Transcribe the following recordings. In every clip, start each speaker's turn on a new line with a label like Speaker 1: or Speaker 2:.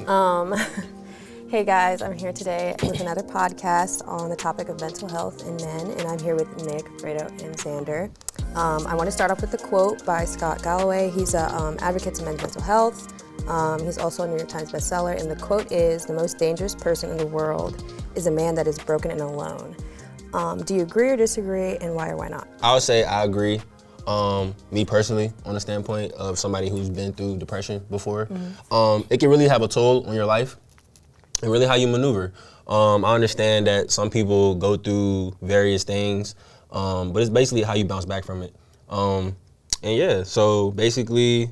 Speaker 1: Um, hey guys, I'm here today with another podcast on the topic of mental health in men, and I'm here with Nick, Fredo, and Xander. I want to start off with a quote by Scott Galloway. He's an advocate to men's mental health. He's also a New York Times bestseller, and the quote is, "The most dangerous person in the world is a man that is broken and alone." Do you agree or disagree, and why or why not?
Speaker 2: I would say I agree. Me personally, on the standpoint of somebody who's been through depression before, it can really have a toll on your life and really how you maneuver. I understand that some people go through various things, but it's basically how you bounce back from it. So basically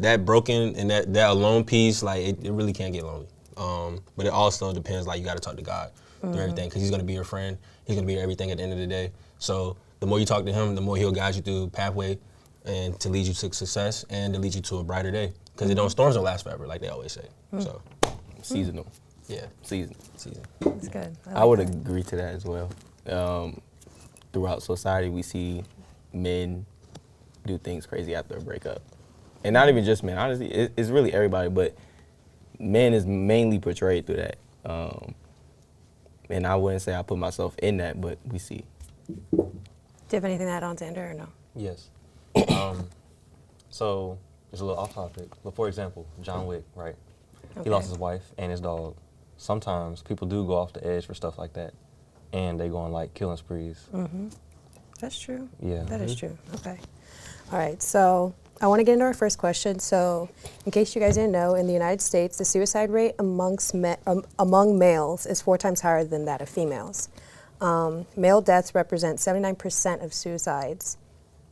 Speaker 2: that broken and that alone piece, like it really can't get lonely. But it also depends, like you gotta talk to God through everything, because he's gonna be your friend. He's gonna be your everything at the end of the day. So the more you talk to him, the more he'll guide you through pathway and to lead you to success and to lead you to a brighter day. Because storms don't last forever, like they always say. So
Speaker 3: Seasonal.
Speaker 2: yeah,
Speaker 3: Season.
Speaker 1: That's good.
Speaker 3: I would agree to that as well. Throughout society, we see men do things crazy after a breakup. And not even just men, honestly, it's really everybody, but men is mainly portrayed through that. And I wouldn't say I put myself in that, but we see.
Speaker 1: Do you have anything to add on, Xander, or no?
Speaker 4: Yes. So it's a little off topic, but for example, John Wick, right?
Speaker 1: Okay.
Speaker 4: He lost his wife and his dog. Sometimes people do go off the edge for stuff like that, and they go on like killing sprees.
Speaker 1: That's true.
Speaker 4: Yeah.
Speaker 1: That is true. Okay. All right. So I want to get into our first question. So, in case you guys didn't know, in the United States, the suicide rate among males is 4 times higher than that of females. Male deaths represent 79% of suicides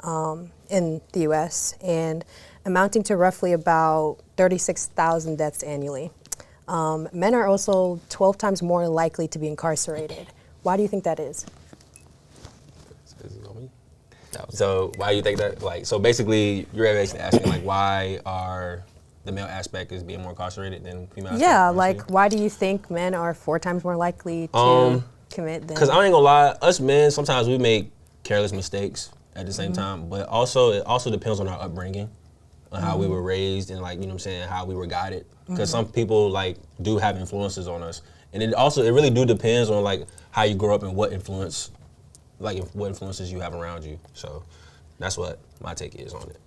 Speaker 1: in the U.S. and amounting to roughly about 36,000 deaths annually. Men are also 12 times more likely to be incarcerated. Why do you think that is?
Speaker 2: Is it on me? No. So why do you think that? Like, so basically, you're basically asking like, why are the male aspect is being more incarcerated than female aspect?
Speaker 1: Yeah, like why do you think men are 4 times more likely to commit than?
Speaker 2: Because I ain't gonna lie, us men, sometimes we make careless mistakes at the same time, but also it also depends on our upbringing, on how we were raised and like, you know what I'm saying, how we were guided. Because some people like do have influences on us. And it really do depends on like how you grow up and what influences you have around you. So that's what my take is on it.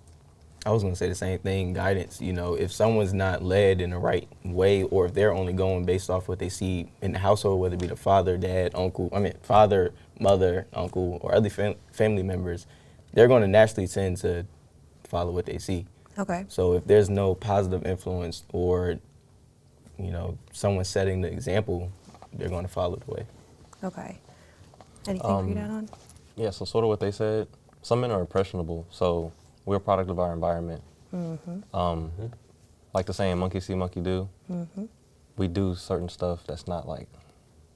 Speaker 3: I was gonna say the same thing, guidance. You know, if someone's not led in the right way, or if they're only going based off what they see in the household, whether it be the father, father, mother, uncle, or other family members, they're gonna naturally tend to follow what they see.
Speaker 1: Okay.
Speaker 3: So if there's no positive influence or, you know, someone setting the example, they're gonna follow the way.
Speaker 1: Okay. Anything for you to add on?
Speaker 4: Yeah, so sort of what they said, some men are impressionable, so we're a product of our environment. Like the saying, monkey see, monkey do. We do certain stuff that's not like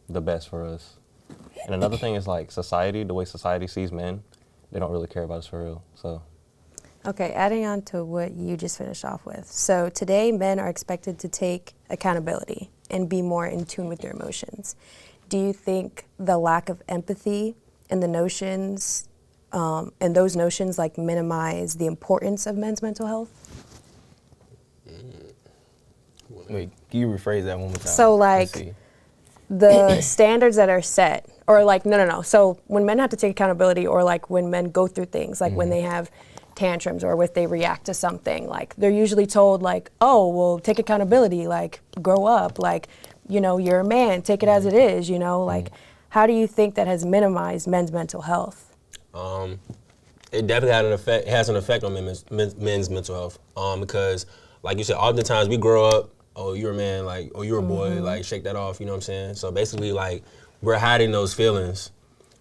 Speaker 4: the best for us. And another thing is like society, the way society sees men, they don't really care about us for real, so.
Speaker 1: Okay, adding on to what you just finished off with. So today, men are expected to take accountability and be more in tune with their emotions. Do you think the lack of empathy and the notions, and those notions like minimize the importance of men's mental health?
Speaker 3: Wait, can you rephrase that one more time?
Speaker 1: So like the standards that are set, or like, no. So when men have to take accountability, or like when men go through things, like when they have tantrums or if they react to something, like they're usually told like, oh, well, take accountability, like grow up, like, you know, you're a man, take it as it is, you know, like how do you think that has minimized men's mental health?
Speaker 2: It definitely had an effect. It has an effect on men's mental health. Because, like you said, oftentimes we grow up. Oh, you're a man. Like, oh, you're a boy. Like, shake that off. You know what I'm saying? So basically, like, we're hiding those feelings,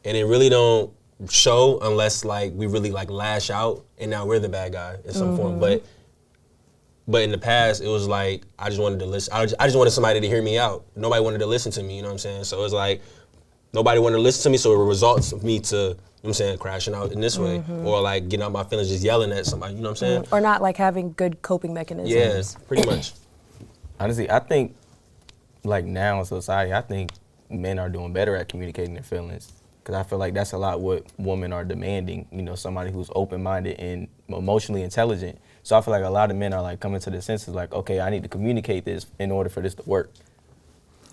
Speaker 2: and it really don't show unless like we really like lash out, and now we're the bad guy in some form. But in the past, it was like I just wanted to listen. I just wanted somebody to hear me out. Nobody wanted to listen to me. You know what I'm saying? So it's like nobody wanted to listen to me. So it results of me to, you know what I'm saying, crashing out in this way, or like getting out my feelings, just yelling at somebody, you know what I'm saying?
Speaker 1: Or not like having good coping mechanisms.
Speaker 2: Yeah, pretty much.
Speaker 3: Honestly, I think like now in society, I think men are doing better at communicating their feelings. Because I feel like that's a lot what women are demanding, you know, somebody who's open-minded and emotionally intelligent. So I feel like a lot of men are like coming to the senses like, okay, I need to communicate this in order for this to work.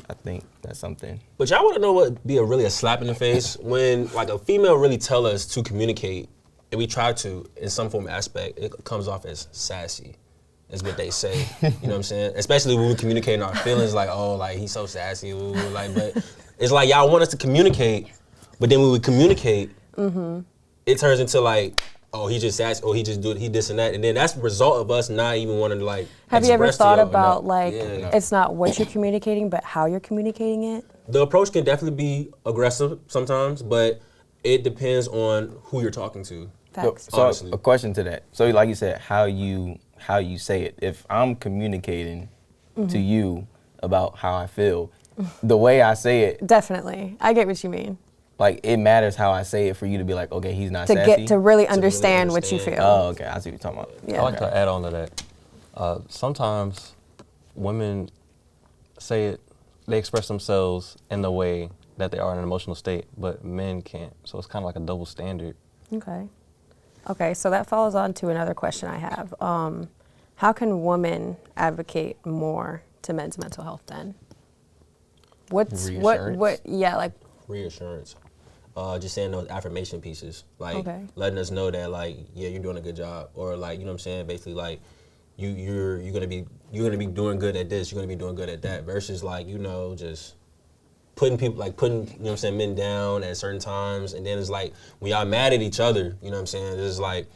Speaker 3: I think that's something.
Speaker 2: But y'all want to know what would be really a slap in the face when like a female really tell us to communicate, and we try to in some form of aspect, it comes off as sassy, is what they say. You know what I'm saying? Especially when we communicate our feelings, like, oh, like he's so sassy, ooh, like. But it's like y'all want us to communicate, but then when we communicate, it turns into like, oh, he just sassy, oh, he just do it, he this and that, and then that's the result of us not even wanting to like.
Speaker 1: Have you ever
Speaker 2: express to
Speaker 1: thought
Speaker 2: y'all,
Speaker 1: about
Speaker 2: no.
Speaker 1: like
Speaker 2: Yeah.
Speaker 1: it's not what you're communicating, but how you're communicating it?
Speaker 2: The approach can definitely be aggressive sometimes, but it depends on who you're talking to.
Speaker 1: Facts.
Speaker 3: So
Speaker 2: Honestly.
Speaker 3: a question to that. So like you said, how you say it. If I'm communicating to you about how I feel, the way I say it,
Speaker 1: Definitely, I get what you mean.
Speaker 3: like it matters how I say it for you to be like, okay, he's not
Speaker 1: To
Speaker 3: sassy.
Speaker 1: get to really understand what you
Speaker 2: understand.
Speaker 1: feel.
Speaker 3: Oh, okay, I see what you're talking about.
Speaker 1: Yeah.
Speaker 4: I like to add on to that. Sometimes women say it, they express themselves in the way that they are in an emotional state, but men can't. So it's kind of like a double standard.
Speaker 1: Okay. Okay, so that follows on to another question I have. How can women advocate more to men's mental health then? What
Speaker 3: Reassurance?
Speaker 1: yeah, like
Speaker 2: Reassurance. Just saying those affirmation pieces, like
Speaker 1: Okay.
Speaker 2: letting us know that like, yeah, you're doing a good job, or like, you know what I'm saying, basically like you're gonna be doing good at this, you're gonna be doing good at that, versus like, you know, just putting people, like putting, you know what I'm saying, men down at certain times, and then it's like when y'all mad at each other, you know what I'm saying, it's like,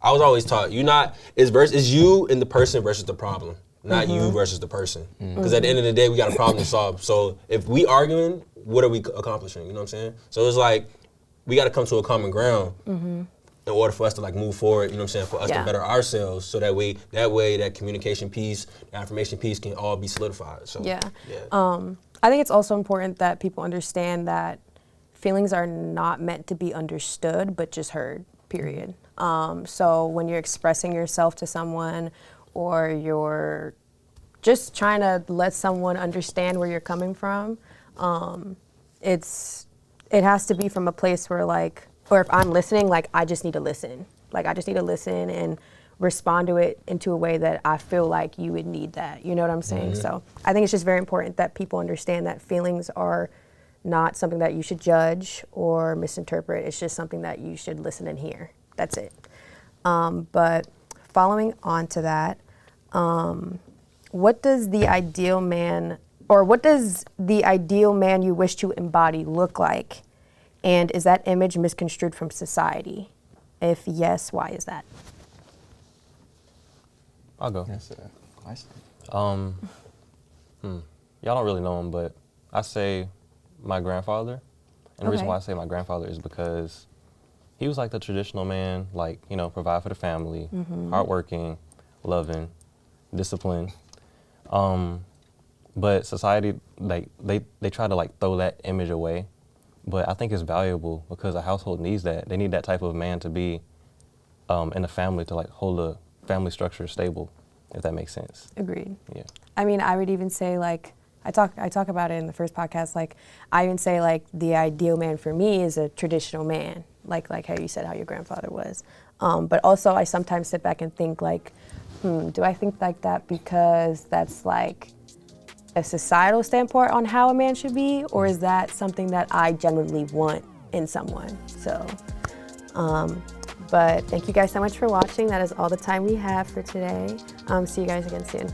Speaker 2: I was always taught, it's you and the person versus the problem, not you versus the person. Because at the end of the day, we got a problem to solve. So if we arguing, what are we accomplishing? You know what I'm saying? So it's like, we got to come to a common ground in order for us to like move forward, you know what I'm saying, for us
Speaker 1: Yeah.
Speaker 2: to better ourselves, so that way that communication piece, the affirmation piece can all be solidified. So
Speaker 1: yeah. I think it's also important that people understand that feelings are not meant to be understood, but just heard, period. So when you're expressing yourself to someone, or you're just trying to let someone understand where you're coming from, it has to be from a place where like, or if I'm listening, like I just need to listen. Like I just need to listen and respond to it into a way that I feel like you would need that. You know what I'm saying? So I think it's just very important that people understand that feelings are not something that you should judge or misinterpret. It's just something that you should listen and hear. That's it. But following on to that, what does the ideal man you wish to embody look like? And is that image misconstrued from society? If yes, why is that?
Speaker 4: I'll go.
Speaker 3: That's a question.
Speaker 4: Y'all don't really know him, but I say my grandfather. And the reason
Speaker 1: Okay.
Speaker 4: why I say my grandfather is because he was like the traditional man, like, you know, provide for the family, hardworking, loving, disciplined. But society, like, they try to like throw that image away. But I think it's valuable because a household needs that. They need that type of man to be in a family to like hold a family structure stable, if that makes sense.
Speaker 1: Agreed.
Speaker 4: Yeah.
Speaker 1: I mean, I would even say like, I talk about it in the first podcast, like I even say like the ideal man for me is a traditional man, like how you said how your grandfather was. But also I sometimes sit back and think like, do I think like that because that's like a societal standpoint on how a man should be, or is that something that I genuinely want in someone? So, but thank you guys so much for watching. That is all the time we have for today. See you guys again soon.